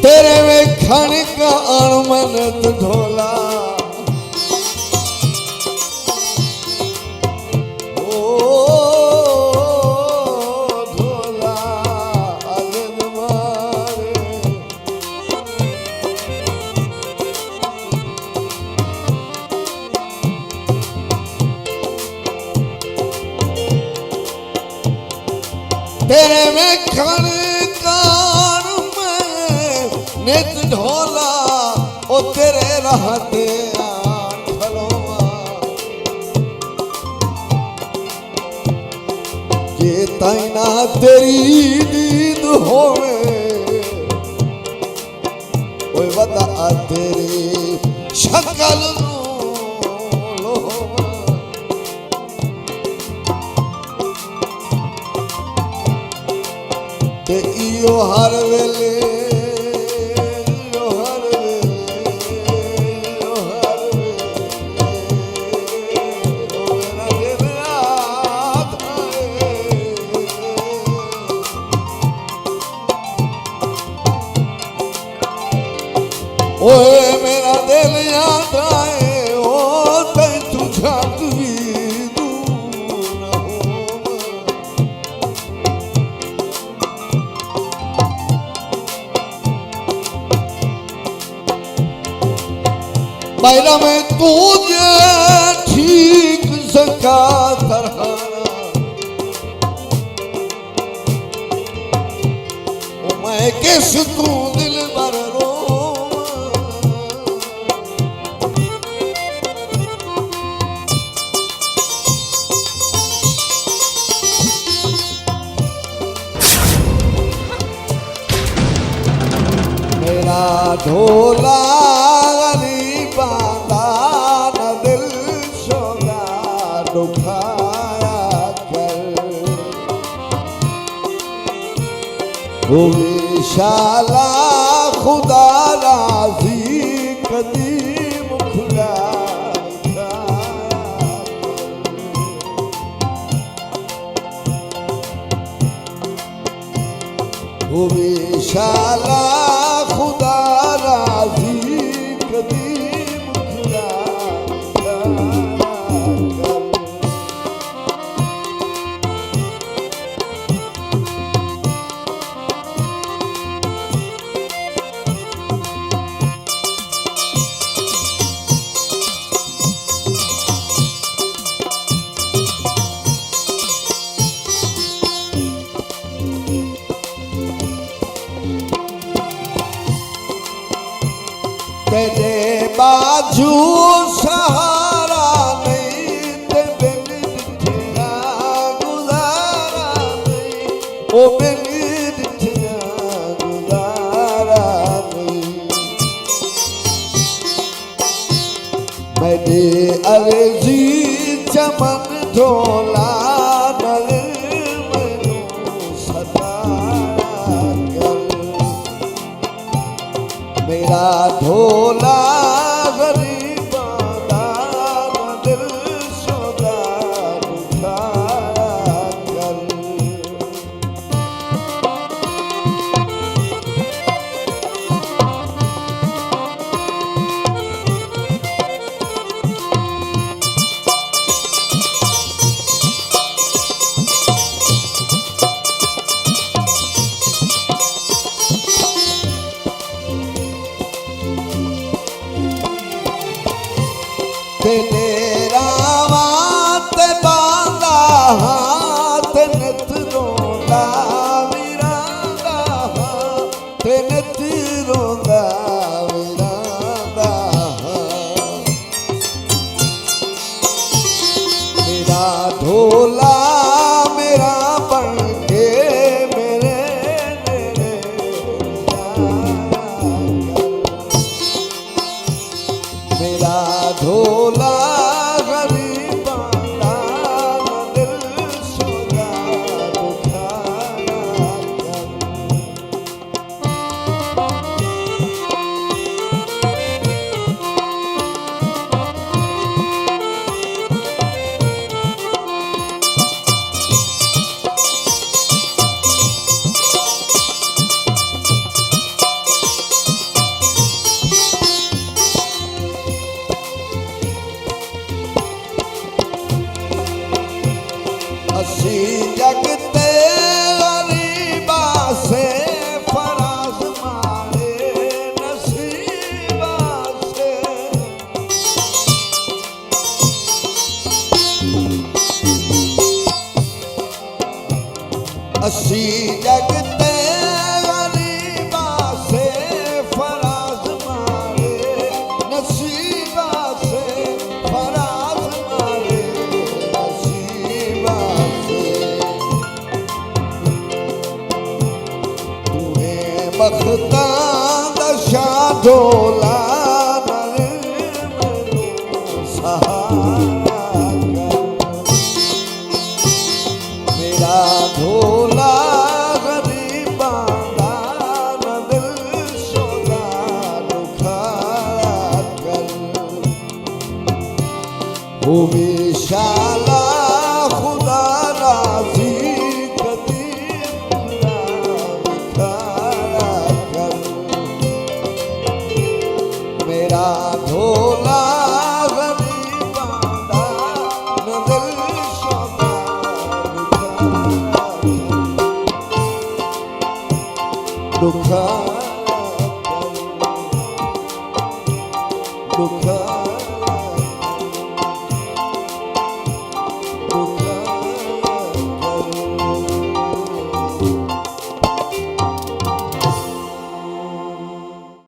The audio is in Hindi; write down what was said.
तेरे वेखण का अणमनत ढोला तेरे में खण कान में नित ढोला ओ तेरे रहते खलोवा ये ताइना तेरी नींद होवे ओए बता तेरी शक्ल इयो हर वेले इयो हर वेले इयो हर वेले ओ मेरा दिल याद आए ओए मेरा दिल याद आए ओ तै तुझा भी बैरा में तुझे ठीक सका तरहाना ओ मैं किस तू दिल भर रो मेरा ढोला बांधा न दिल शोला दुखाया कर वो विशाला खुदा राजी कदीम खुदा वो विशाला खुदा राजी तेरे बाजू सहारा नहीं ते बिन दिठिया गुजारा नहीं ओ बिन दिठिया गुजारा नहीं मेरी अर्जी चमन ढोला नल मैनू सताया कर मेरा ढोला गरीबा दा दिल सौदा उठाया कर तेरा वात बांधा हाथ नित रोंदा विरांदा हाथ नित रोंदा विरांदा मेरा ढोला मेरा बन के मेरे मेरा ढोला गरीबा दा दिल सौदा दुखाया कर असी जगते गरीबा से फराज मारे नसीबा से असी जगते गरीबा से फराज मारे नसीबा से फराज मारे नसीबा से तूने बख्ता दशा ढोला सहारा मेरा ढोला गरीबा न दिल सोना दुखा कर हो विशाला खुदा राजी कदी खुदा कर मेरा ढोला गरीबा न दिल सोना दुखा दुखा दुखा